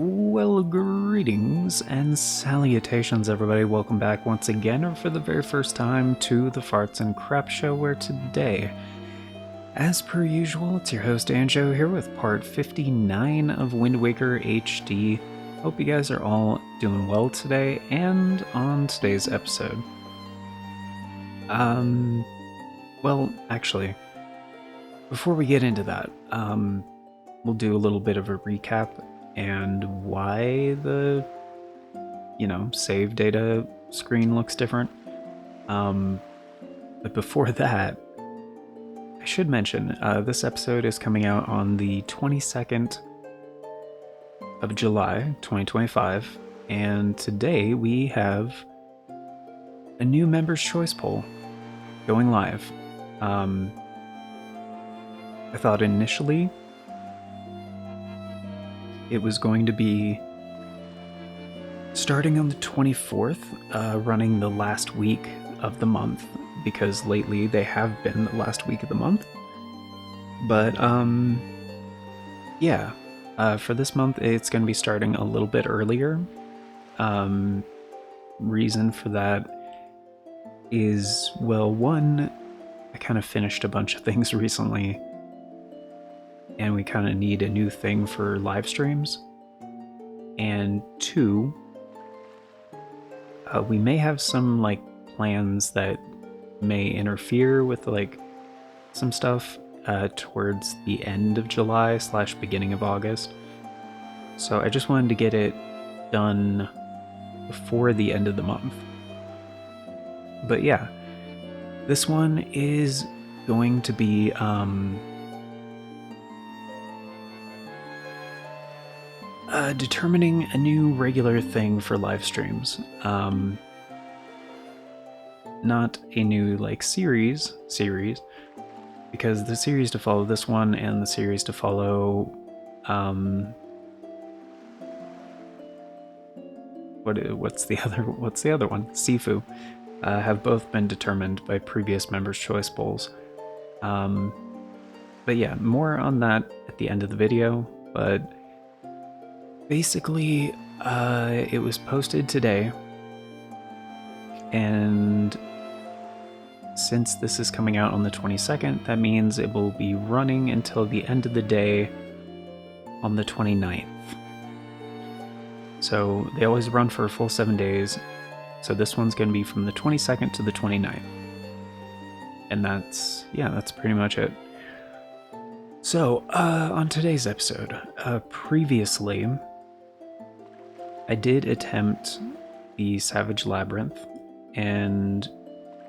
Well, greetings and salutations, everybody. Welcome back once again, or for the very first time, to the Farts and Crap Show, where today, as per usual, it's your host Anjo here with part 59 of Wind Waker HD. Hope you guys are all doing well today, and on today's episode. Well, actually, before we get into that, we'll do a little bit of a recap and why the save data screen looks different. But before that, I should mention this episode is coming out on the 22nd of July 2025, and today we have a new members choice poll going live. I thought initially it was going to be starting on the 24th, running the last week of the month, because lately they have been the last week of the month. But, yeah, for this month it's going to be starting a little bit earlier. Reason for that is, well, one, I kind of finished a bunch of things recently, and we kind of need a new thing for live streams. And two, we may have some plans that may interfere with some stuff towards the end of July / beginning of August. So I just wanted to get it done before the end of the month. But yeah, this one is going to be determining a new regular thing for live streams. Not a new series, because the series to follow this one and the series to follow what's the other one? Sifu, have both been determined by previous members' choice polls. But yeah, more on that at the end of the video. But basically, it was posted today, and since this is coming out on the 22nd, that means it will be running until the end of the day on the 29th. So they always run for a full 7 days, so this one's going to be from the 22nd to the 29th. And that's pretty much it. So, on today's episode, previously, I did attempt the Savage Labyrinth, and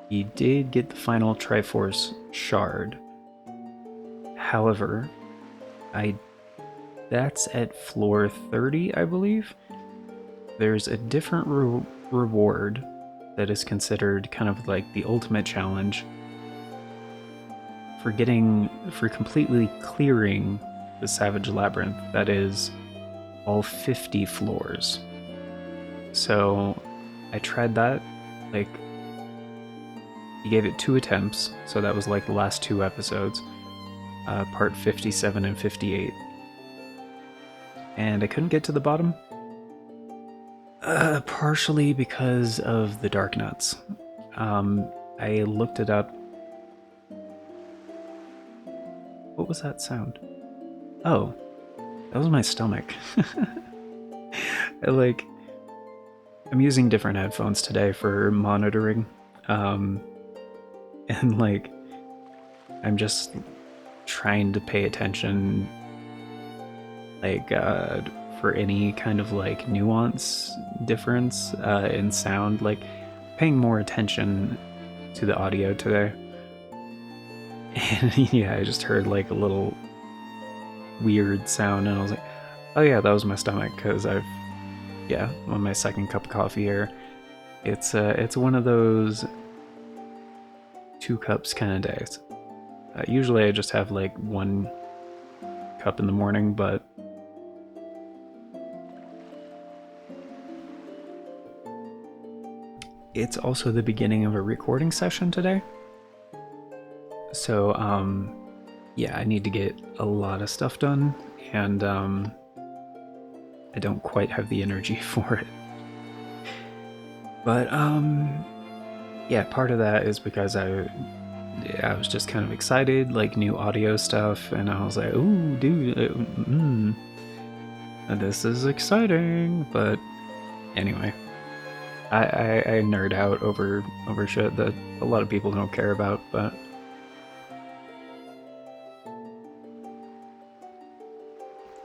he did get the final Triforce shard. However, that's at floor 30, I believe. There's a different reward that is considered kind of like the ultimate challenge for completely clearing the Savage Labyrinth. That is all 50 floors. So I tried that. He gave it 2 attempts, so that was the last 2 episodes, part 57 and 58. And I couldn't get to the bottom, partially because of the Dark Nuts. I looked it up. What was that sound? Oh, that was my stomach. I'm using different headphones today for monitoring. And I'm just trying to pay attention for any kind of nuance difference in sound, paying more attention to the audio today. And yeah, I just heard a little weird sound, and I was like, oh yeah, that was my stomach, because I'm on my second cup of coffee here. It's one of those 2 cups kind of days. Usually I just have 1 cup in the morning, but it's also the beginning of a recording session today. So yeah, I need to get a lot of stuff done, and I don't quite have the energy for it. But yeah, part of that is because I was just kind of excited, like new audio stuff, and I was like, "Ooh, dude, this is exciting." But anyway, I nerd out over shit that a lot of people don't care about, but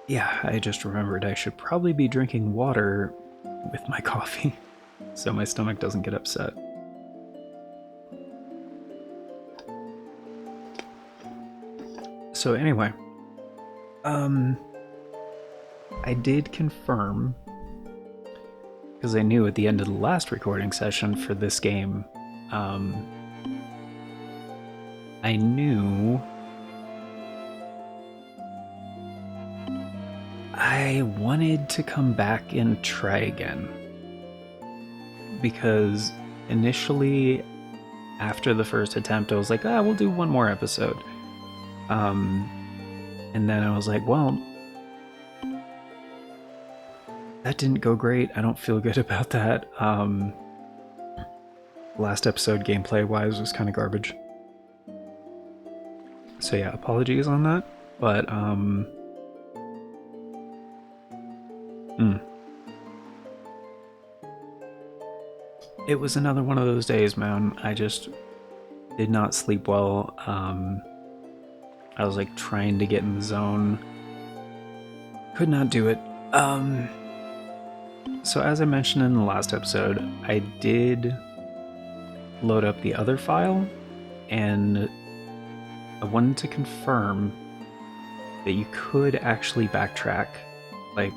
yeah, I just remembered I should probably be drinking water with my coffee so my stomach doesn't get upset. So anyway, I did confirm, because I knew at the end of the last recording session for this game, I knew I wanted to come back and try again. Because initially, after the first attempt, I was like, we'll do one more episode. And then I was like, well, that didn't go great. I don't feel good about that. Last episode, gameplay-wise, was kind of garbage. So yeah, apologies on that. But, it was another one of those days, man. I just did not sleep well. I was like trying to get in the zone. Could not do it. So as I mentioned in the last episode, I did load up the other file, and I wanted to confirm that you could actually backtrack, like,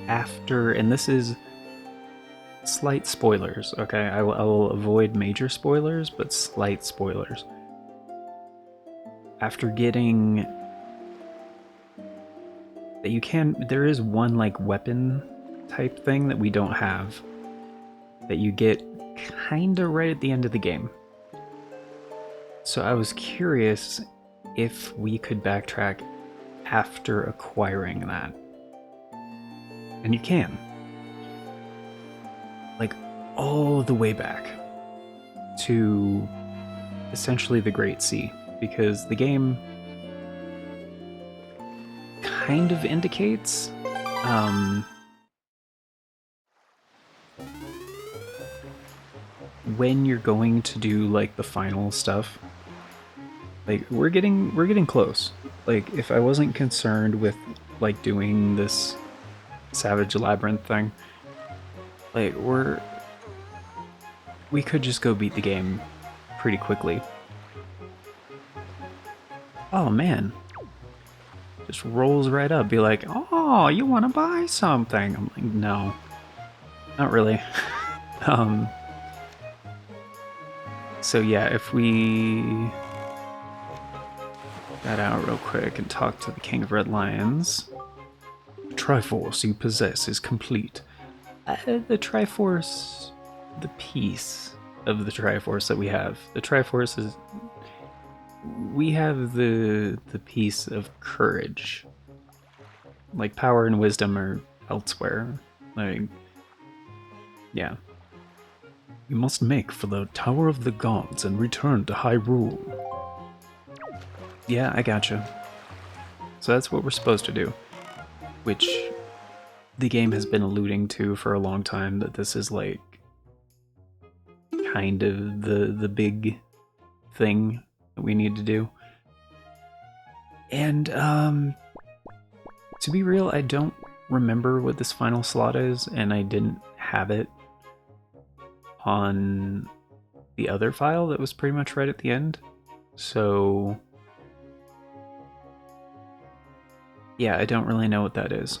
after, and this is slight spoilers, okay? I will avoid major spoilers, but slight spoilers. After getting that you can, there is one like weapon type thing that we don't have that you get kinda right at the end of the game. So I was curious if we could backtrack after acquiring that. And you can. Like all the way back to essentially the Great Sea, because the game kind of indicates when you're going to do like the final stuff. Like we're getting close. Like if I wasn't concerned with like doing this Savage Labyrinth thing, like we could just go beat the game pretty quickly. Oh man. Just rolls right up, be like, oh, you want to buy something? I'm like, no, not really. So yeah, if we that out real quick and talk to the King of Red Lions. The Triforce you possess is complete. The Triforce, the piece of the Triforce that we have. The Triforce is, we have the piece of courage. Like power and wisdom are elsewhere. Like, yeah. You must make for the Tower of the Gods and return to Hyrule. Yeah, I gotcha. So that's what we're supposed to do. Which the game has been alluding to for a long time, that this is like kind of the big thing that we need to do. And to be real, I don't remember what this final slot is, and I didn't have it on the other file that was pretty much right at the end. So yeah, I don't really know what that is.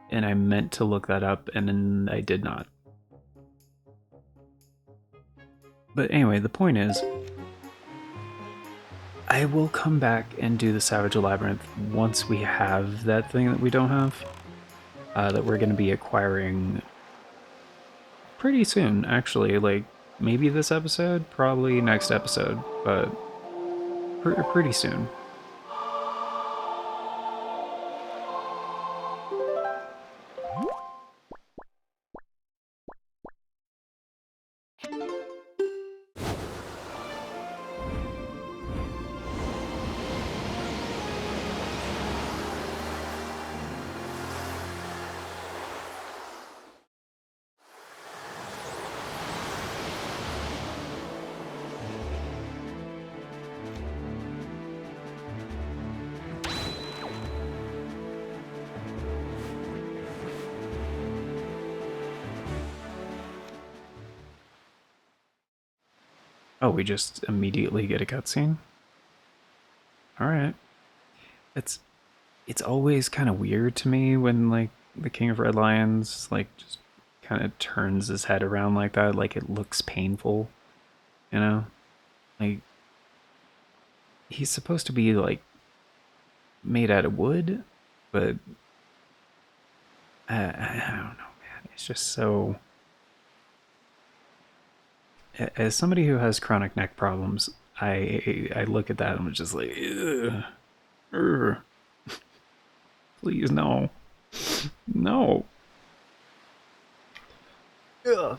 And I meant to look that up, and then I did not. But anyway, the point is, I will come back and do the Savage Labyrinth once we have that thing that we don't have, that we're going to be acquiring pretty soon, actually. Like, maybe this episode, probably next episode, but pretty soon. Oh, we just immediately get a cutscene? Alright. It's always kind of weird to me when, like, the King of Red Lions, like, just kind of turns his head around like that. Like, it looks painful, you know? Like, he's supposed to be, like, made out of wood, but I don't know, man. It's just so. As somebody who has chronic neck problems, I look at that and I'm just like, ugh, please no, no. Ugh.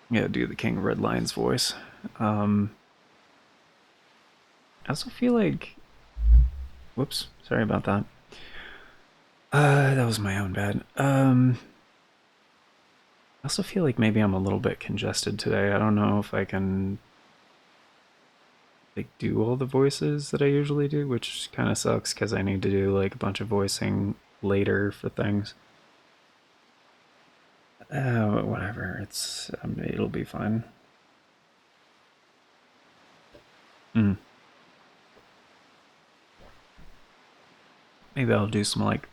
Yeah, do the King of Red Lions voice. I also feel like, whoops, sorry about that. That was my own bad. I also feel like maybe I'm a little bit congested today. I don't know if I can like do all the voices that I usually do, which kind of sucks because I need to do like a bunch of voicing later for things. Whatever. It'll be fine. Hmm. Maybe I'll do some like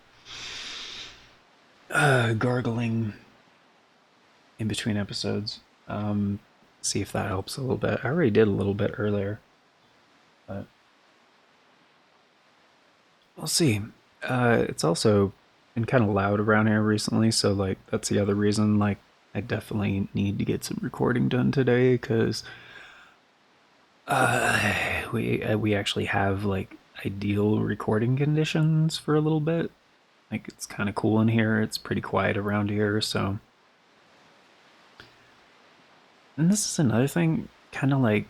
gargling in between episodes. See if that helps a little bit. I already did a little bit earlier, but we'll see. It's also been kind of loud around here recently, so like that's the other reason. Like, I definitely need to get some recording done today because we actually have like ideal recording conditions for a little bit. Like, it's kind of cool in here. It's pretty quiet around here, so. And this is another thing, kind of like,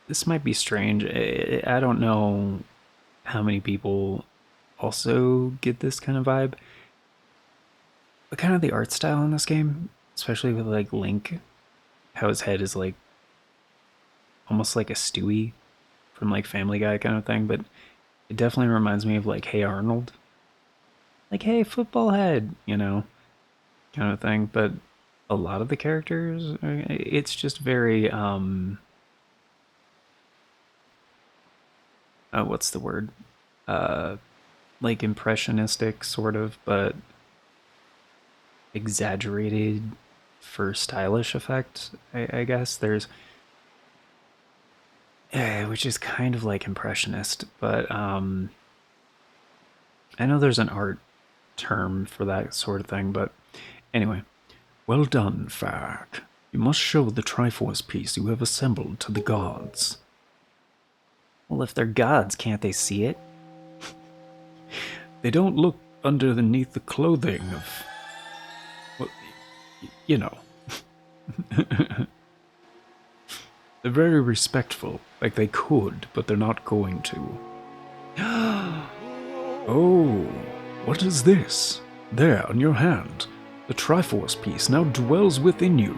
this might be strange. I don't know how many people also get this kind of vibe, but kind of the art style in this game, especially with like Link, how his head is like almost like a Stewie from like Family Guy kind of thing, but it definitely reminds me of like Hey Arnold, like hey football head, kind of thing. But a lot of the characters, it's just very what's the word? Uh, like impressionistic sort of, but exaggerated for stylish effect. I guess there's, which is kind of like impressionist, but I know there's an art term for that sort of thing. But anyway, well done, TFaCS. You must show the Triforce piece you have assembled to the gods. Well, if they're gods, can't they see it? They don't look underneath the clothing of, well, you know. They're very respectful, like they could, but they're not going to. Oh, what is this? There, on your hand. The Triforce piece now dwells within you.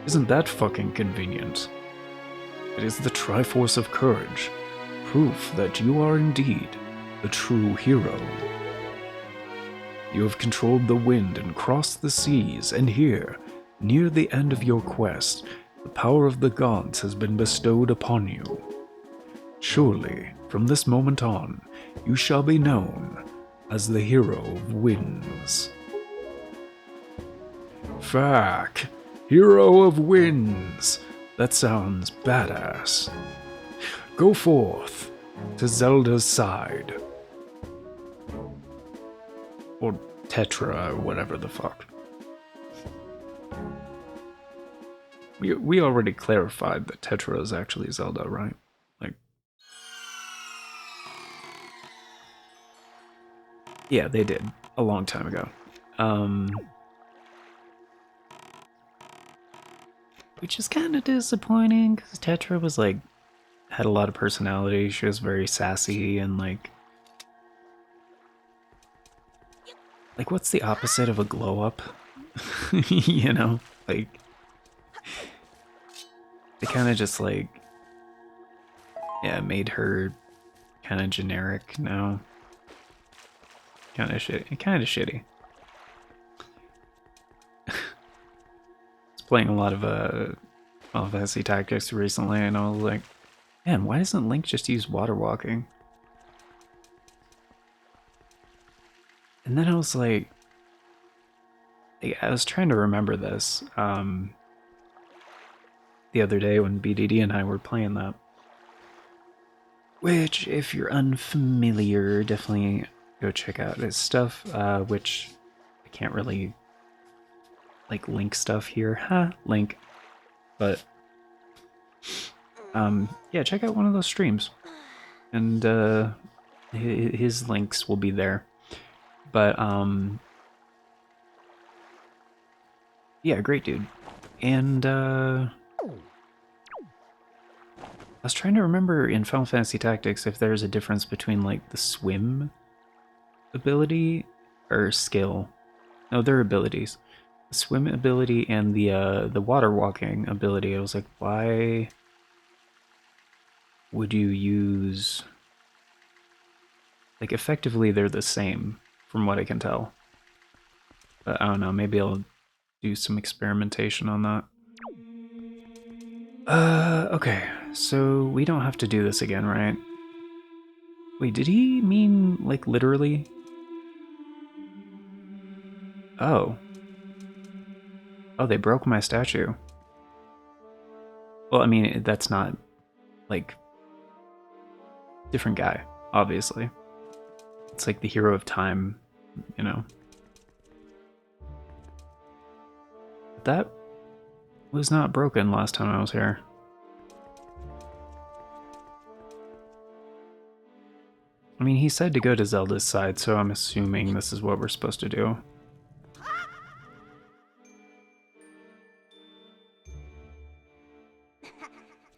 Isn't that fucking convenient? It is the Triforce of Courage, proof that you are indeed the true hero. You have controlled the wind and crossed the seas, and here, near the end of your quest, the power of the gods has been bestowed upon you. Surely, from this moment on, you shall be known as the hero of winds. TFaCS, hero of winds. That sounds badass. Go forth to Zelda's side. Or Tetra, or whatever the fuck. We already clarified that Tetra is actually Zelda, right? Like, yeah, they did a long time ago. Which is kind of disappointing because Tetra was like had a lot of personality. She was very sassy and like what's the opposite of a glow up? Like they kind of just like, yeah, made her kind of generic now. Kind of shitty. playing a lot of Final Fantasy Tactics recently, and I was like, man, why doesn't Link just use water walking? And then I was like, I was trying to remember this the other day when BDD and I were playing that. Which, if you're unfamiliar, definitely go check out his stuff, which I can't really, like, link stuff here. Link. But, yeah, check out one of those streams. And, his links will be there. But, yeah, great dude. And, I was trying to remember in Final Fantasy Tactics if there's a difference between, like, the swim ability or skill. No, they're abilities. The swim ability and the water walking ability. I was like, why would you use... Like, effectively, they're the same, from what I can tell. But I don't know, maybe I'll do some experimentation on that. Okay, so we don't have to do this again, right? Wait, did he mean, like, literally? Oh. Oh, they broke my statue. Well, I mean, that's not, like, different guy, obviously. It's like the hero of time, you know? That was not broken last time I was here. I mean, he said to go to Zelda's side, so I'm assuming this is what we're supposed to do.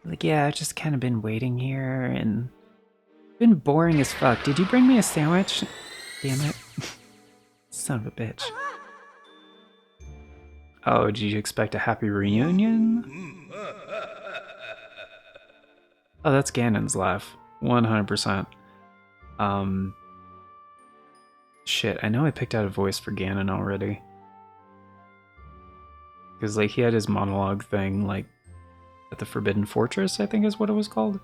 Like, yeah, I've just kind of been waiting here, and been boring as fuck. Did you bring me a sandwich? Damn it. Son of a bitch. Oh, did you expect a happy reunion? Oh, that's Ganon's laugh. 100%. Shit, I know I picked out a voice for Ganon already. Because, like, he had his monologue thing, like, at the Forbidden Fortress, I think is what it was called.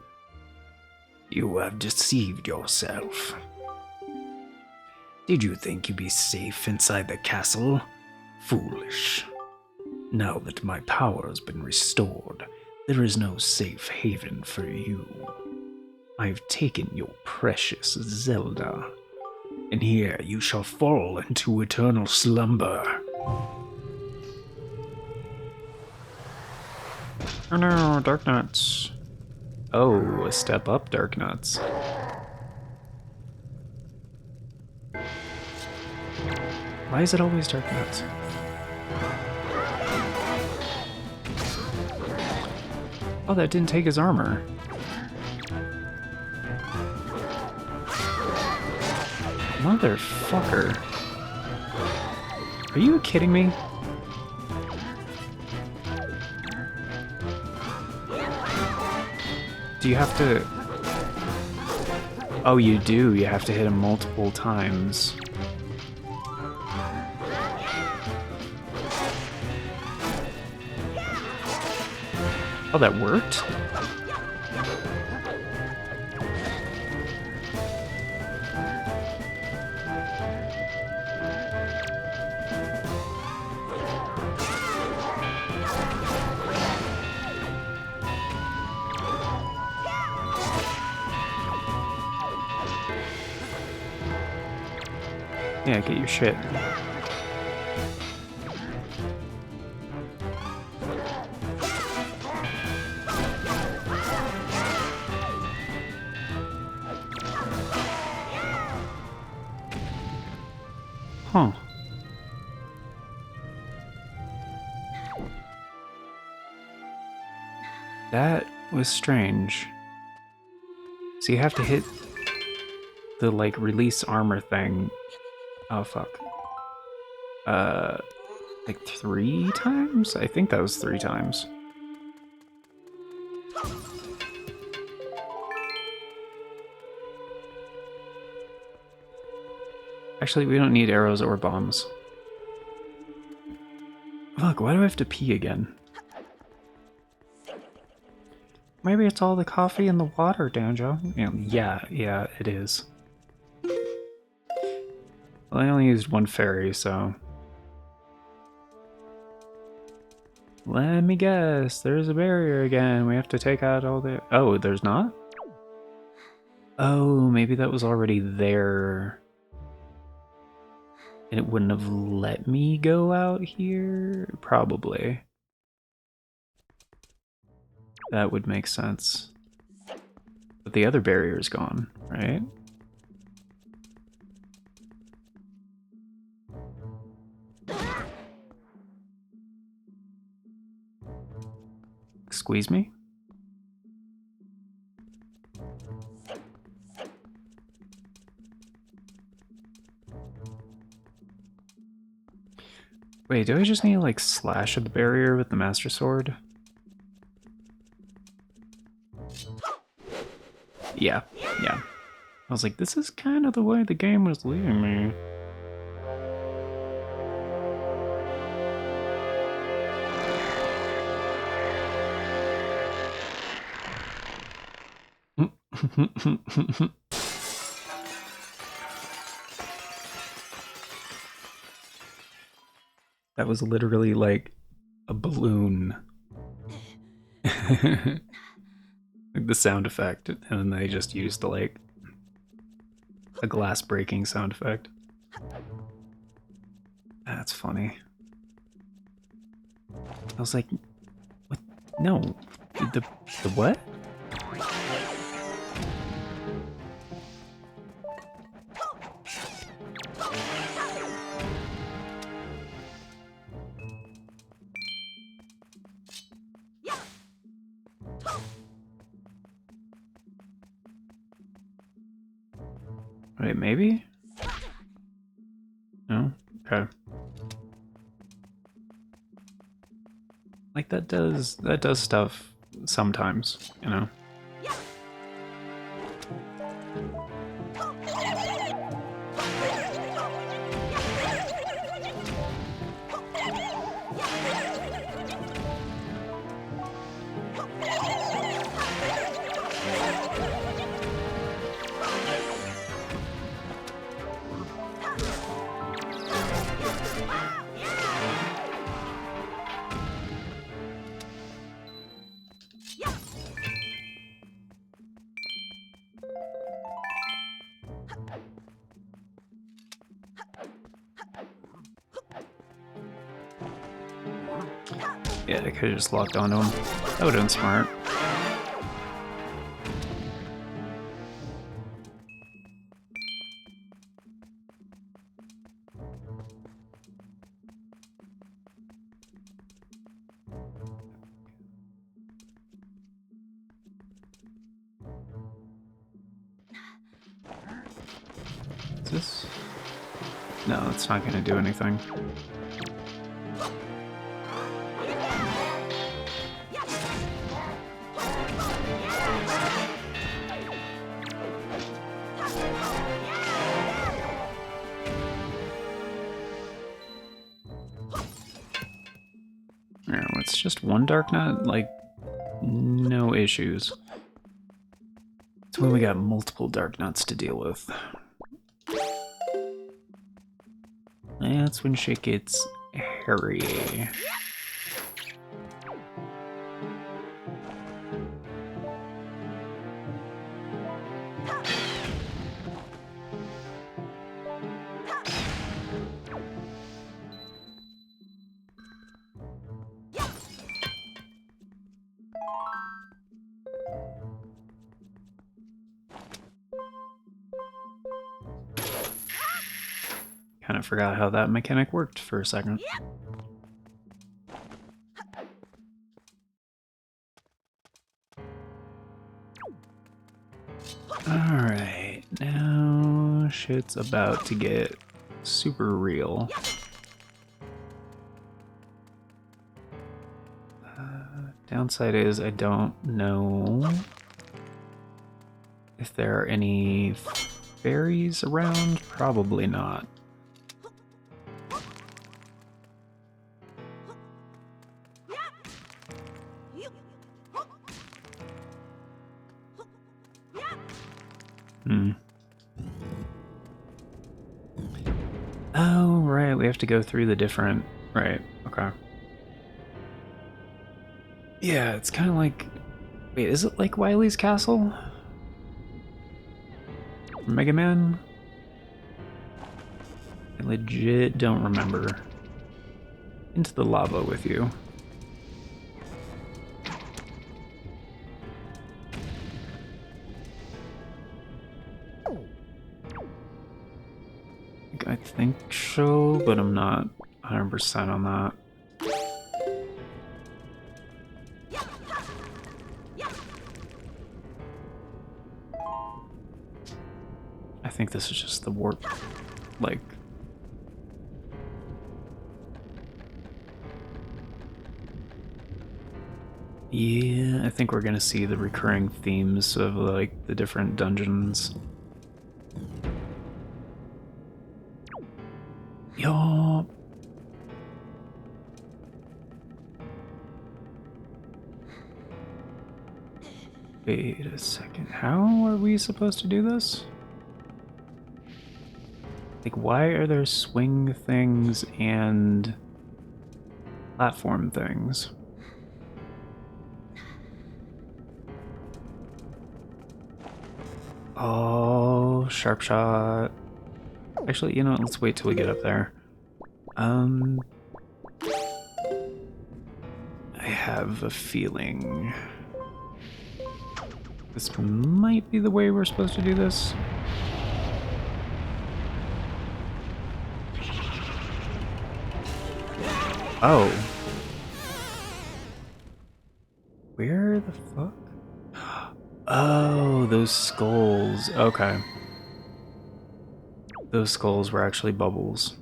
You have deceived yourself. Did you think you'd be safe inside the castle? Foolish. Now that my power has been restored, there is no safe haven for you. I've taken your precious Zelda, and here you shall fall into eternal slumber. Oh no, Dark Nuts. Oh, a step up, Dark Nuts. Why is it always Dark Nuts? Oh, that didn't take his armor. Motherfucker. Are you kidding me? Do you have to... Oh, you do. You have to hit him multiple times. Oh, that worked? Yeah, get your shit. Huh. That was strange. So you have to hit the, like, release armor thing. Oh, fuck. Like 3 times? I think that was 3 times. Actually, we don't need arrows or bombs. Fuck, why do I have to pee again? Maybe it's all the coffee and the water, Danjo. Yeah, it is. Well, I only used one fairy, so... Let me guess, there's a barrier again. We have to take out all the... Oh, there's not? Oh, maybe that was already there. And it wouldn't have let me go out here? Probably. That would make sense. But the other barrier is gone, right? Squeeze me? Wait, do I just need to like slash at the barrier with the Master Sword? Yeah. I was like, this is kind of the way the game was leading me. That was literally like a balloon. Like the sound effect, and then they just used like a glass breaking sound effect. That's funny. I was like, what? No. The what? Wait, maybe? No? Okay. Like that does stuff sometimes, you know? Yeah, they could have just locked onto him. That would have been smart. Is this? No, it's not going to do anything. It's just one dark nut, like, no issues. It's when we got multiple dark nuts to deal with. That's when shit gets hairy. Kind of forgot how that mechanic worked for a second. Alright, now shit's about to get super real. Downside is I don't know if there are any fairies around. Probably not. Oh, right, we have to go through the different... Right, okay. Yeah, it's kind of like... Wait, is it like Wily's Castle? Mega Man? I legit don't remember. Into the lava with you. I think so, but I'm not 100% on that. I think this is just the warp, like... Yeah, I think we're gonna see the recurring themes of, like, the different dungeons. Yup. Wait a second, how are we supposed to do this? Like, why are there swing things and platform things? Oh, sharp shot. Actually, you know what, let's wait till we get up there. I have a feeling this might be the way we're supposed to do this. Oh. Where the fuck? Oh, those skulls. Okay. Those skulls were actually bubbles.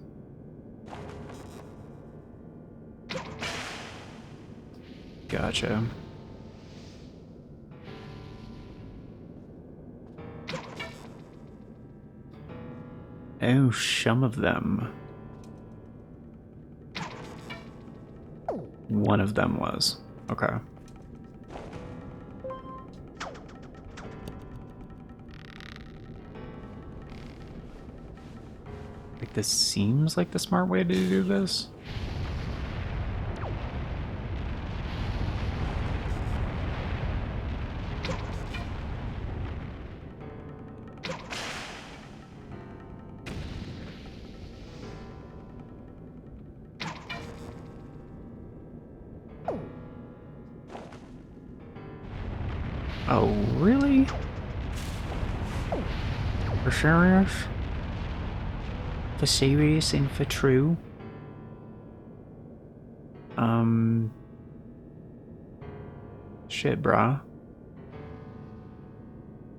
Gotcha. Oh, some of them. One of them was. Okay. Like, this seems like the smart way to do this. Oh, really? For serious? For serious and for true? Shit, brah.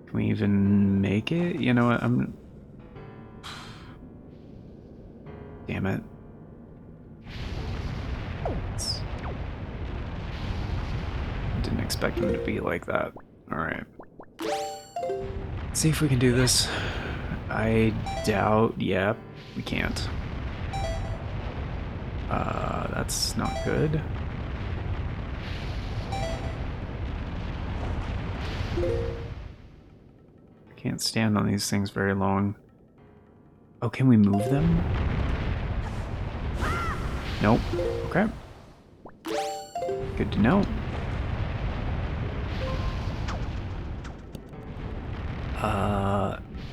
Can we even make it? You know what, damn it. Didn't expect him to be like that. Alright. Let's see if we can do this. I doubt... Yep, we can't. That's not good. I can't stand on these things very long. Oh, can we move them? Nope. Okay. Good to know.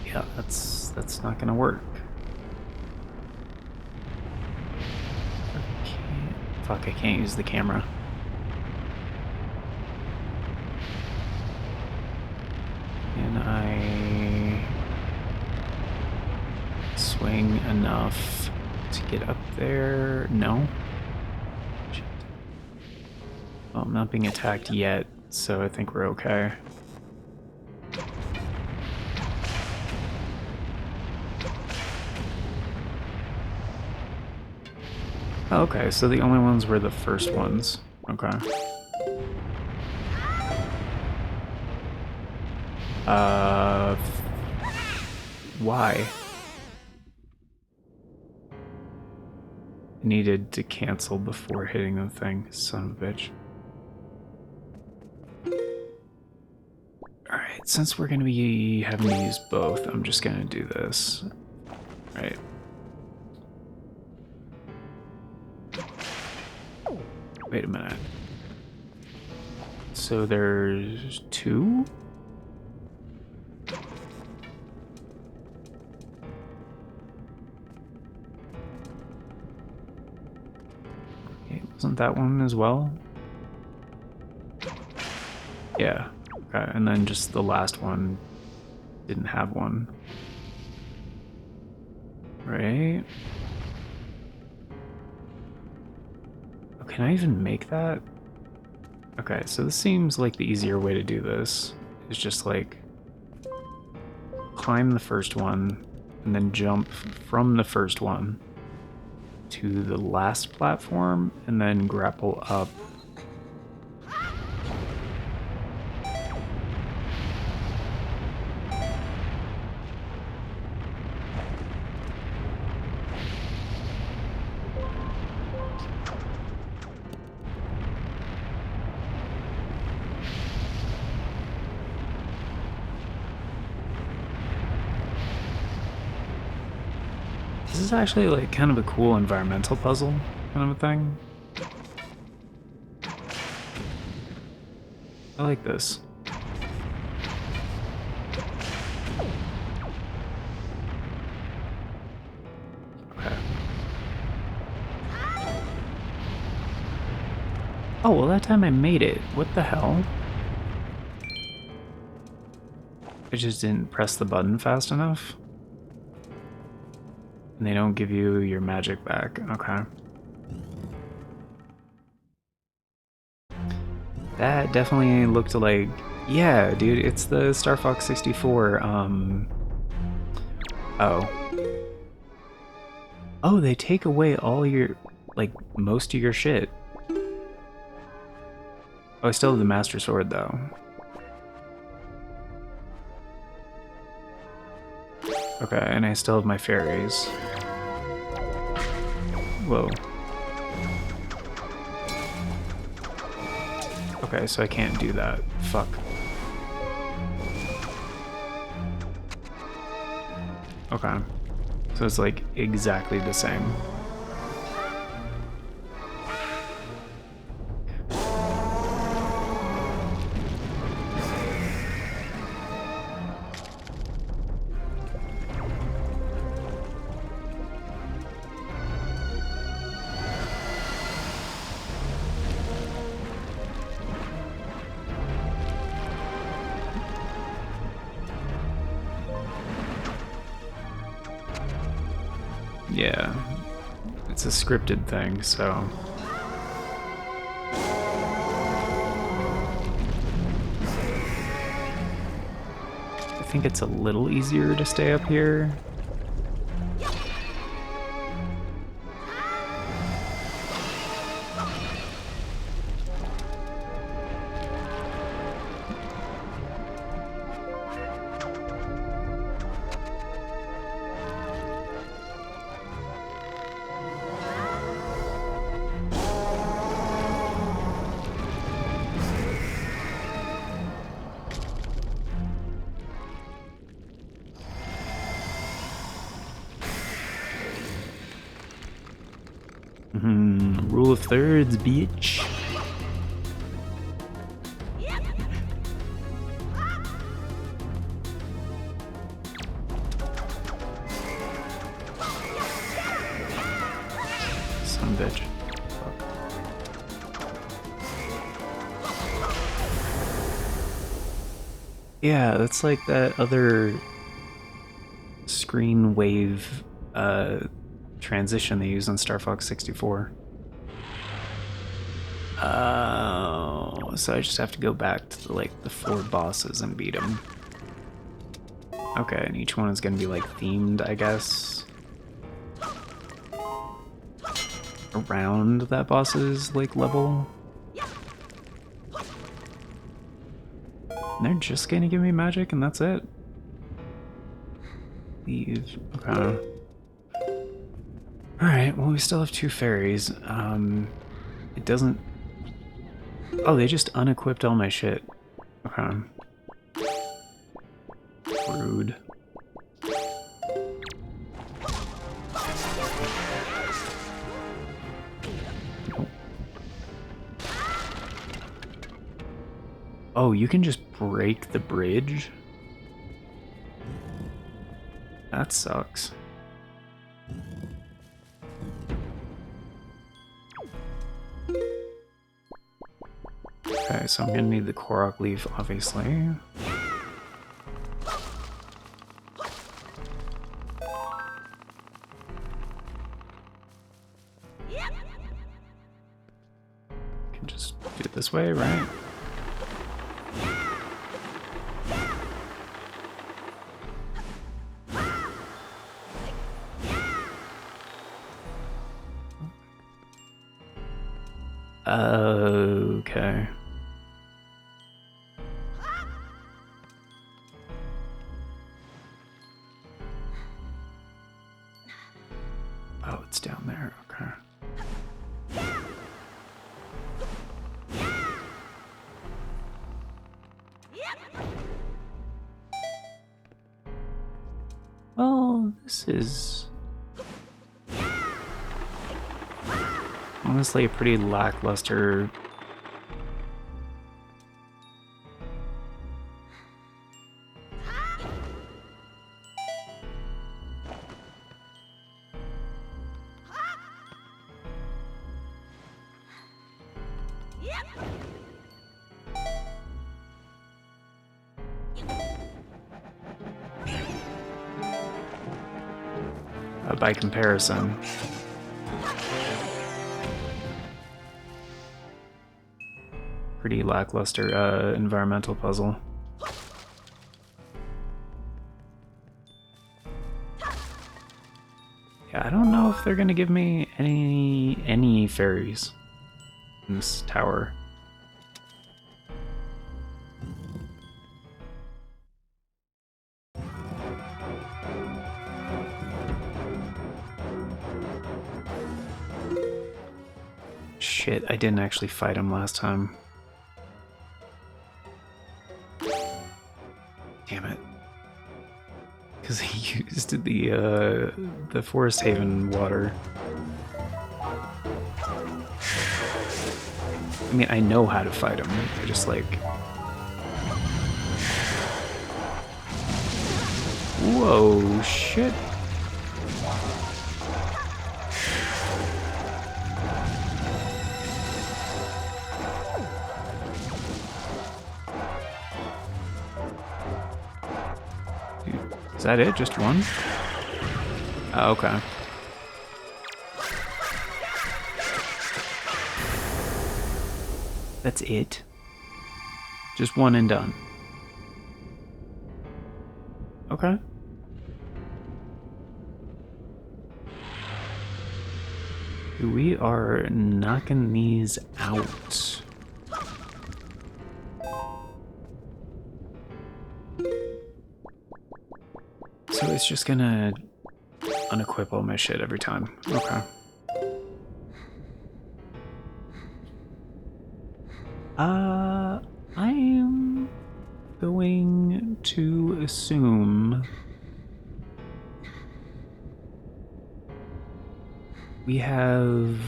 Yeah, that's not gonna work. Fuck, I can't use the camera. Can I swing enough to get up there? No. Shit. Well, I'm not being attacked yet, so I think we're okay. Okay, so the only ones were the first ones. Okay. Why? Needed to cancel before hitting the thing, son of a bitch. Alright, since we're gonna be having to use both, I'm just gonna do this. Right. Wait a minute. So there's 2? Okay, wasn't that one as well? Yeah. Okay, and then just the last one didn't have one. Right? Oh, can I even make that? Okay, so this seems like the easier way to do this. Is just like climb the first one and then jump from the first one to the last platform and then grapple up. This is actually like kind of a cool environmental puzzle kind of a thing. I like this. Okay. Oh, well that time I made it. What the hell? I just didn't press the button fast enough. And they don't give you your magic back. Okay. That definitely looked like... Yeah, dude, it's the TFaCS 64, Oh. Oh, they take away all your... like, most of your shit. Oh, I still have the Master Sword, though. Okay, and I still have my fairies. Whoa. Okay, so I can't do that. Fuck. Okay. So it's like exactly the same. Yeah, it's a scripted thing, so... I think it's a little easier to stay up here. Rule of thirds, bitch. Son of a bitch. Fuck. Yeah, that's like that other screen wave transition they use on TFaCS 64. Oh, so I just have to go back to like the 4 bosses and beat them. Okay, and each one is gonna be like themed, I guess, around that boss's like level. And they're just gonna give me magic and that's it. Leave. Okay. Alright, well we still have 2 fairies. It doesn't... Oh, they just unequipped all my shit. Okay. Rude. Nope. Oh, you can just break the bridge? That sucks. Okay, so I'm gonna need the Korok leaf, obviously. Can just do it this way, right? Okay. Oh, it's down there. Okay. Well, this is honestly a pretty lackluster. By comparison. Pretty lackluster environmental puzzle. Yeah, I don't know if they're gonna give me any fairies in this tower. Shit, I didn't actually fight him last time. Damn it. Because he used the Forest Haven water. I mean, I know how to fight him. I just like... Whoa, shit. Is that it? Just one? Oh, okay. That's it? Just one and done. Okay. We are knocking these out. So it's just gonna unequip all my shit every time. Okay. I am going to assume we have...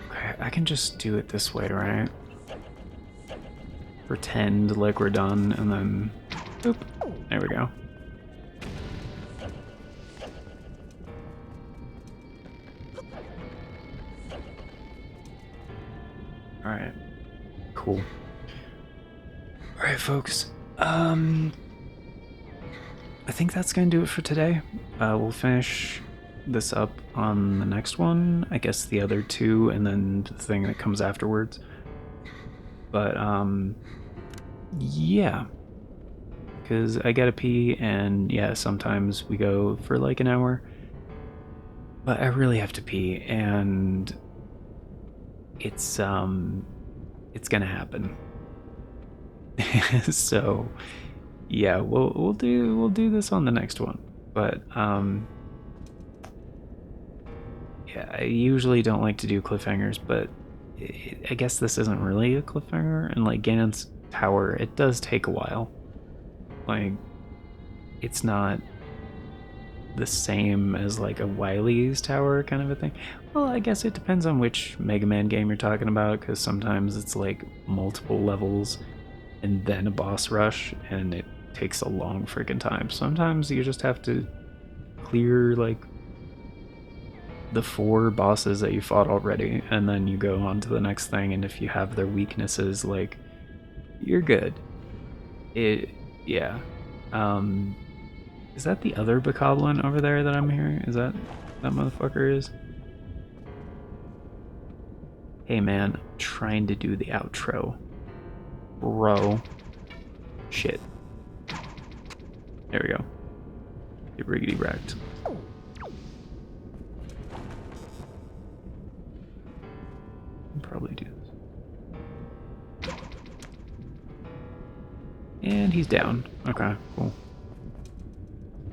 Okay, I can just do it this way, right? Pretend like we're done, and then... Boop. There we go. Alright. Cool. Alright, folks. I think that's gonna do it for today. We'll finish this up on the next one. I guess the other two, and then the thing that comes afterwards. But, yeah. Because I gotta pee, and yeah, sometimes we go for like an hour. But I really have to pee, and it's gonna happen. So yeah, we'll do this on the next one. But yeah, I usually don't like to do cliffhangers, but I guess this isn't really a cliffhanger. And like Ganon's tower, it does take a while. Like, it's not the same as like a Wily's tower kind of a thing. Well, I guess it depends on which Mega Man game you're talking about, because sometimes it's like multiple levels and then a boss rush, and it takes a long freaking time. Sometimes you just have to clear like the 4 bosses that you fought already, and then you go on to the next thing, and if you have their weaknesses, like, you're good. Yeah. Is that the other Bokoblin over there that I'm hearing? Is that motherfucker is? Hey man, I'm trying to do the outro. Bro. Shit. There we go. Get riggedy wrecked. Probably do this. And he's down. Okay, cool.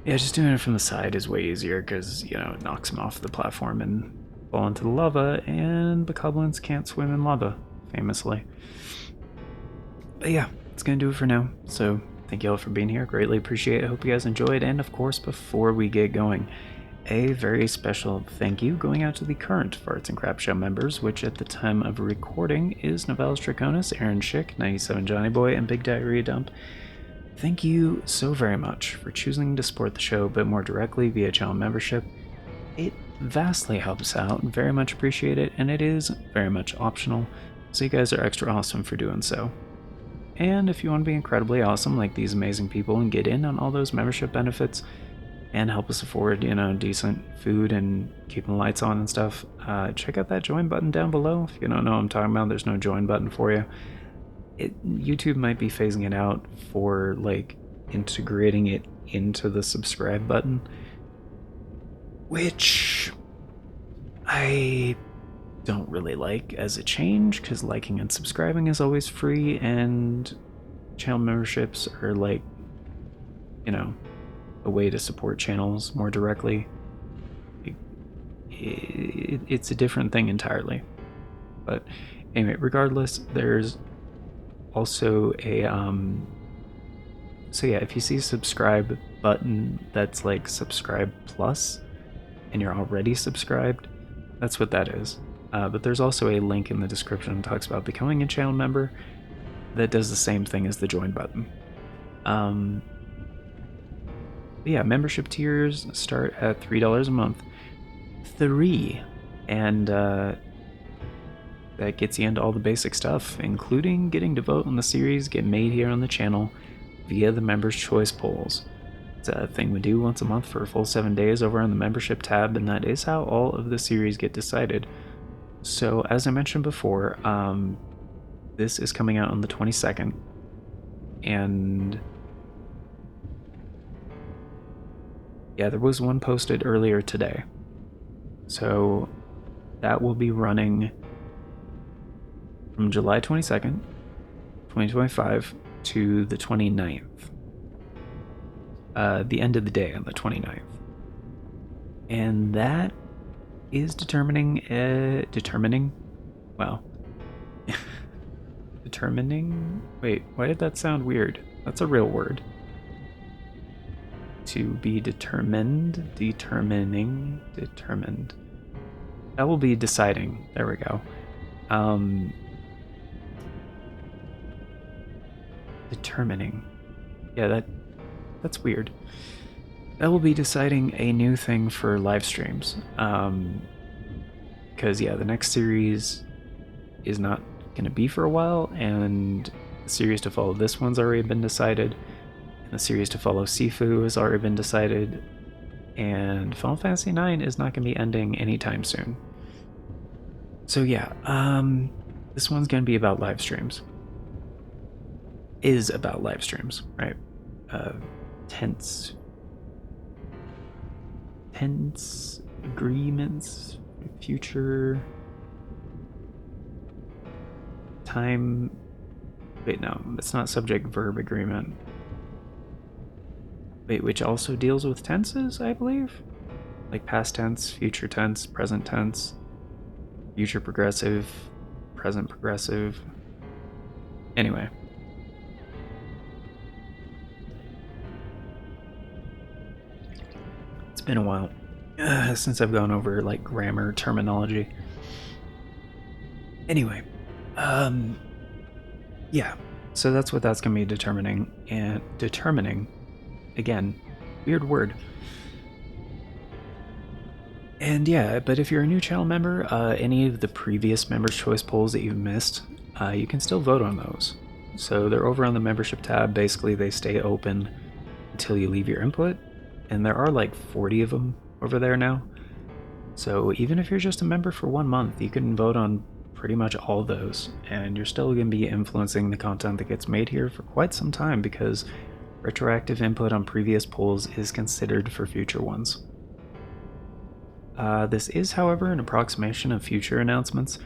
Yeah, just doing it from the side is way easier because, you know, it knocks him off the platform and fall into the lava, and Bokoblins can't swim in lava, famously. But yeah, it's gonna do it for now. So thank you all for being here. Greatly appreciate it. Hope you guys enjoyed. And of course, before we get going, a very special thank you going out to the current Farts and Crap Show members, which at the time of recording is Novelis Draconis, Aaron Schick, 97 Johnny Boy, and Big Diarrhea Dump. Thank you so very much for choosing to support the show a bit more directly via channel membership. It vastly helps out, very much appreciate it, and it is very much optional, so you guys are extra awesome for doing so. And if you want to be incredibly awesome like these amazing people and get in on all those membership benefits and help us afford, you know, decent food and keeping the lights on and stuff, check out that join button down below. If you don't know what I'm talking about, there's no join button for you. YouTube might be phasing it out for like integrating it into the subscribe button, which I don't really like as a change, because liking and subscribing is always free, and channel memberships are like, you know, a way to support channels more directly. It's a different thing entirely. But anyway, regardless, there's also a so yeah, if you see a subscribe button that's like subscribe plus and you're already subscribed, that's what that is. But there's also a link in the description that talks about becoming a channel member that does the same thing as the join button. Yeah, membership tiers start at $3 a month. 3, and that gets you into all the basic stuff, including getting to vote on the series get made here on the channel via the Members' Choice polls. It's a thing we do once a month for a full 7 days over on the membership tab, and that is how all of the series get decided. So, as I mentioned before, this is coming out on the 22nd, and yeah, there was one posted earlier today. So, that will be running from July 22nd, 2025 to the 29th. The end of the day on the 29th. And that is determining, wait, why did that sound weird? That's a real word. To be determined. That will be deciding. There we go. Determining. Yeah, that's weird. That will be deciding a new thing for live streams. Because yeah, the next series is not going to be for a while, and the series to follow this one's already been decided, and the series to follow Sifu has already been decided, and Final Fantasy IX is not going to be ending anytime soon. So yeah, this one's going to be about live streams. Is about live streams, right? Tense agreements, future time. Wait, no, it's not subject verb agreement. Wait, which also deals with tenses, I believe? Like past tense, future tense, present tense, future progressive, present progressive. Anyway. been a while since I've gone over like grammar terminology. Anyway, yeah, so that's what that's going to be determining. And determining, again, weird word. And yeah, but if you're a new channel member, any of the previous members' choice polls that you've missed, you can still vote on those. So they're over on the membership tab. Basically, they stay open until you leave your input, and there are like 40 of them over there now. So even if you're just a member for 1 month, you can vote on pretty much all of those, and you're still going to be influencing the content that gets made here for quite some time, because retroactive input on previous polls is considered for future ones. This is, however, an approximation of future announcements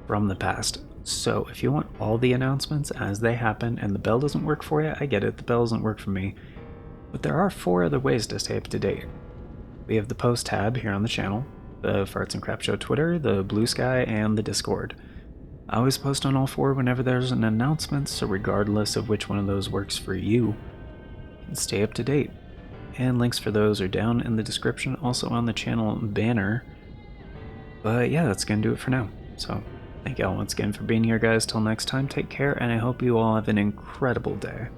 from the past. So if you want all the announcements as they happen and the bell doesn't work for you, I get it, the bell doesn't work for me. But there are 4 other ways to stay up to date. We have the post tab here on the channel, the Farts and Crap Show Twitter, the Bluesky, and the Discord. I always post on all 4 whenever there's an announcement, so regardless of which one of those works for you, you can stay up to date. And links for those are down in the description, also on the channel banner. But yeah, that's gonna do it for now. So thank you all once again for being here, guys. Till next time, take care, and I hope you all have an incredible day.